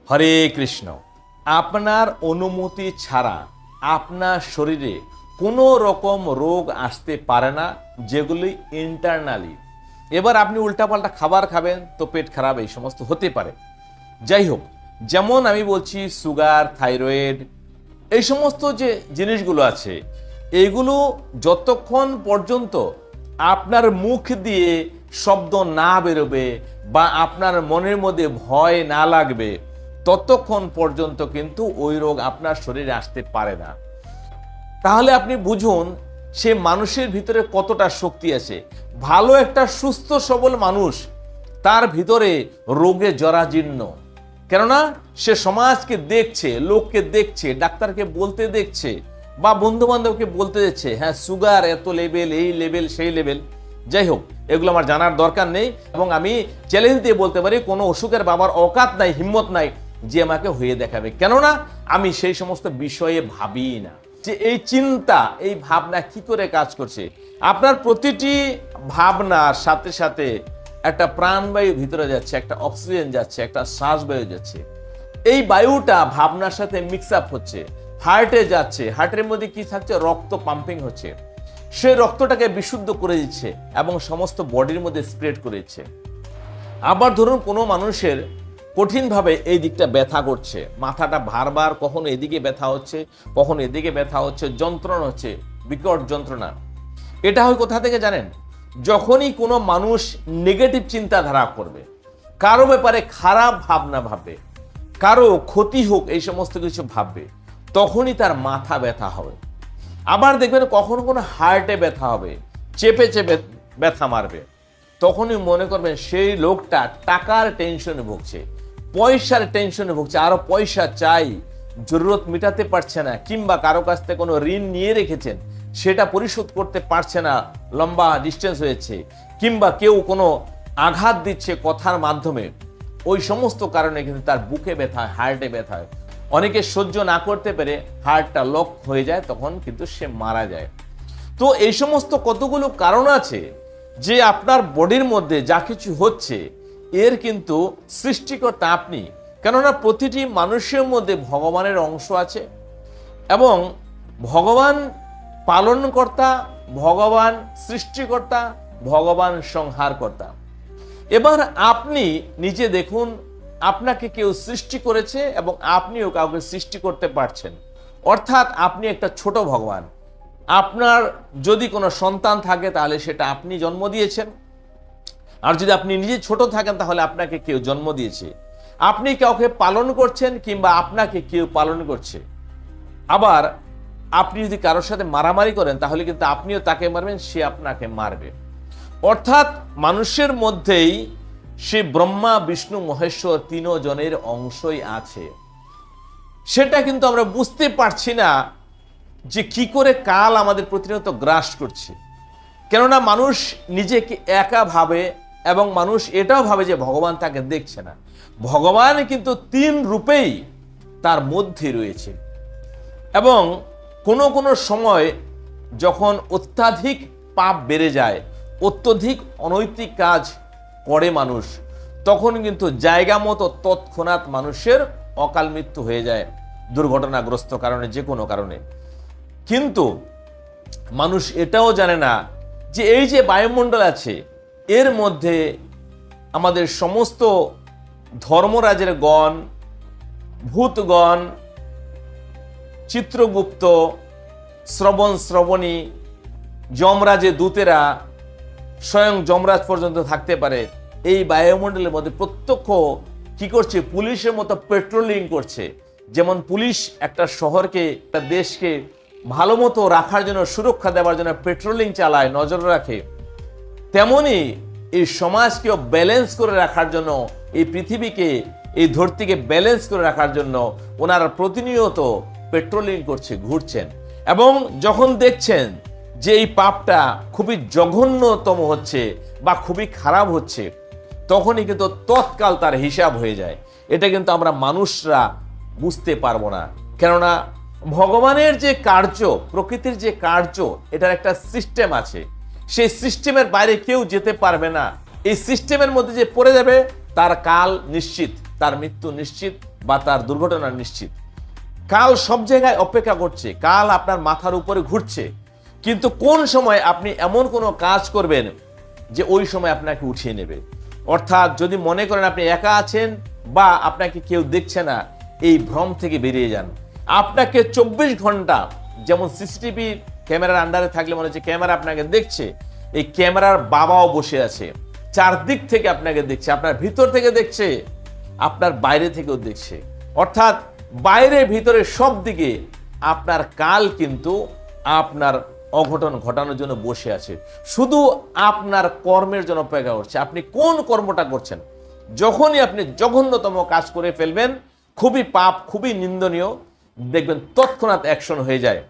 হরে কৃষ্ণ। আপনার অনুমতি ছাড়া আপনার শরীরে কোনো রকম রোগ আসতে পারে না, যেগুলি ইন্টারনালি। এবার আপনি উল্টাপাল্টা খাবার খাবেন তো পেট খারাপ এই সমস্ত হতে পারে। যাই হোক, যেমন আমি বলছি সুগার, থাইরয়েড, এই সমস্ত যে জিনিসগুলো আছে, এইগুলো যতক্ষণ পর্যন্ত আপনার মুখ দিয়ে শব্দ না বেরোবে বা আপনার মনের মধ্যে ভয় না লাগবে, ততক্ষণ পর্যন্ত কিন্তু ওই রোগ আপনার শরীরে আসতে পারে না। তাহলে আপনি বুঝুন সে মানুষের ভিতরে কতটা শক্তি আছে। ভালো একটা সুস্থ সবল মানুষ, তার ভিতরে রোগে জরাজীর্ণ, কেননা সে সমাজকে দেখছে, লোককে দেখছে, ডাক্তারকে বলতে দেখছে বা বন্ধু বান্ধবকে বলতে দেখছে, হ্যাঁ সুগার এত লেভেল, এই লেভেল, সেই লেভেল। যাই হোক, এগুলো আমার জানার দরকার নেই এবং আমি চ্যালেঞ্জ দিয়ে বলতে পারি কোনো অসুখের বাবার অকাত নাই, হিম্মত নাই যে আমাকে হয়ে দেখাবে, কেননা আমি সেই সমস্ত বিষয়ে ভাবি না। যে এই চিন্তা, এই ভাবনা কি করে কাজ করছে, আপনার প্রতিটি ভাবনার সাথে সাথে একটা প্রাণবায়ু ভিতরে যাচ্ছে, একটা অক্সিজেন যাচ্ছে, একটা শ্বাসবায়ু যাচ্ছে। এই বায়ুটা ভাবনার সাথে মিক্স আপ হচ্ছে, হার্টে যাচ্ছে, হার্টের মধ্যে কি থাকছে, রক্ত পাম্পিং হচ্ছে, সে রক্তটাকে বিশুদ্ধ করে দিচ্ছে এবং সমস্ত বডির মধ্যে স্প্রেড করে দিচ্ছে। আবার ধরুন কোনো মানুষের কঠিনভাবে এই দিকটা ব্যথা করছে, মাথাটা বারবার কখনো এদিকে ব্যথা হচ্ছে, কখনো এদিকে ব্যথা হচ্ছে, যন্ত্রণা হচ্ছে, বিকট যন্ত্রণা। এটা হয় কোথা থেকে জানেন? যখনই কোনো মানুষ নেগেটিভ চিন্তাধারা করবে, কারো ব্যাপারে খারাপ ভাবনা ভাববে, কারো ক্ষতি হোক এই সমস্ত কিছু ভাববে, তখনই তার মাথা ব্যথা হবে। আবার দেখবেন কখনো কোনো হার্টে ব্যথা হবে, চেপে চেপে ব্যথা মারবে, তখনই মনে করবেন সেই লোকটা টাকার টেনশনে ভুগছে, পয়সার টেনশনে ভুগছে, আরো পয়সা চাই, জরুরত মেটাতে পারছে না, কিংবা কারো কাছ থেকে কোনো ঋণ নিয়ে রেখেছেন সেটা পরিশোধ করতে পারছে না, লম্বা ডিস্টেন্স হয়েছে, কিংবা কেউ কোনো আঘাত দিচ্ছে কথার মাধ্যমে, ওই সমস্ত কারণে কিন্তু তার বুকে ব্যথা, হার্টে ব্যথা হয়। অনেকে সহ্য না করতে পেরে হার্টটা লক হয়ে যায়, তখন কিন্তু সে মারা যায়। তো এই সমস্ত কতগুলো কারণ আছে যে আপনার বডির মধ্যে যা কিছু হচ্ছে এর কিন্তু সৃষ্টিকর্তা আপনি। কেননা প্রতিটি মানুষের মধ্যে ভগবানের অংশ আছে এবং ভগবান পালনকর্তা, ভগবান সৃষ্টিকর্তা, ভগবান সংহারকর্তা। এবার আপনি নিজে দেখুন, আপনাকে কেউ সৃষ্টি করেছে এবং আপনিও কাউকে সৃষ্টি করতে পারছেন, অর্থাৎ আপনি একটা ছোট ভগবান। আপনার যদি কোনো সন্তান থাকে তাহলে সেটা আপনি জন্ম দিয়েছেন, আর যদি আপনি নিজে ছোট থাকেন তাহলে আপনাকে কেউ জন্ম দিয়েছে। আপনি কাউকে পালন করছেন কিংবা আপনাকে কেউ পালন করছে। আবার আপনি যদি কারোর সাথে মারামারি করেন তাহলে কিন্তু আপনিও তাকে মারবেন, সে আপনাকে মারবে। অর্থাৎ মানুষের মধ্যেই সে ব্রহ্মা, বিষ্ণু, মহেশ্বর তিনজনের অংশই আছে। সেটা কিন্তু আমরা বুঝতে পারছি না যে কি করে কাল আমাদের প্রতিনিয়ত গ্রাস করছে। কেননা মানুষ নিজেকে একা ভাবে এবং মানুষ এটাও ভাবে যে ভগবান তাকে দেখছে না। ভগবান কিন্তু তিন রূপেই তার মধ্যে রয়েছে এবং কোনো কোনো সময় যখন অত্যাধিক পাপ বেড়ে যায়, অত্যধিক অনৈতিক কাজ করে মানুষ, তখন কিন্তু জায়গা মতো তৎক্ষণাৎ মানুষের অকাল মৃত্যু হয়ে যায়, দুর্ঘটনাগ্রস্ত কারণে, যে কোনো কারণে। কিন্তু মানুষ এটাও জানে না যে এই যে বায়ুমণ্ডল আছে এর মধ্যে আমাদের সমস্ত ধর্মরাজের গণ, ভূতগণ, চিত্রগুপ্ত, শ্রবণী, যমরাজের দূতেরা, স্বয়ং যমরাজ পর্যন্ত থাকতে পারে। এই বায়ুমণ্ডলের মধ্যে প্রত্যক্ষ কি করছে, পুলিশের মতো পেট্রোলিং করছে। যেমন পুলিশ একটা শহরকে, একটা দেশকে ভালো মতো রাখার জন্য, সুরক্ষা দেওয়ার জন্য পেট্রোলিং চালায়, নজর রাখে, তেমনি এই সমাজকেও ব্যালেন্স করে রাখার জন্য, এই পৃথিবীকে, এই ধরতিকে ব্যালেন্স করে রাখার জন্য ওনারা প্রতিনিয়ত পেট্রোলিং করছে, ঘুরছেন। এবং যখন দেখছেন যে এই পাপটা খুবই জঘন্যতম হচ্ছে বা খুবই খারাপ হচ্ছে, তখনই কিন্তু তৎকাল তার হিসাব হয়ে যায়। এটা কিন্তু আমরা মানুষরা বুঝতে পারবো না, কেননা ভগবানের যে কার্য, প্রকৃতির যে কার্য, এটার একটা সিস্টেম আছে। সেই সিস্টেমের বাইরে কেউ যেতে পারবে না। এই সিস্টেমের মধ্যে যে পড়ে যাবে তার কাল নিশ্চিত, তার মৃত্যু নিশ্চিত, বা তার দুর্ঘটনা নিশ্চিত। কাল সব জায়গায় অপেক্ষা করছে, কাল আপনার মাথার উপরে ঘুরছে, কিন্তু কোন সময় আপনি এমন কোনো কাজ করবেন যে ওই সময় আপনাকে উঠিয়ে নেবে। অর্থাৎ যদি মনে করেন আপনি একা আছেন বা আপনাকে কেউ দেখছে না, এই ভ্রম থেকে বেরিয়ে যান। আপনাকে 24 ঘন্টা, যেমন সিসিটিভি ক্যামেরার আন্ডারে থাকলে মনে হচ্ছে ক্যামেরা আপনাকে দেখছে, এই ক্যামেরার বাবাও বসে আছে, চারদিক থেকে আপনাকে দেখছে, আপনার ভিতর থেকে দেখছে, আপনার বাইরে থেকেও দেখছে। অর্থাৎ বাইরে ভিতরে সব দিকে আপনার কাল কিন্তু আপনার অঘটন ঘটানোর জন্য বসে আছে, শুধু আপনার কর্মের জন্য অপেক্ষা করছে। আপনি কোন কর্মটা করছেন? যখনই আপনি জঘন্যতম কাজ করে ফেলবেন, খুবই পাপ, খুবই নিন্দনীয়, দেখবেন তৎক্ষণাৎ অ্যাকশন হয়ে যায়।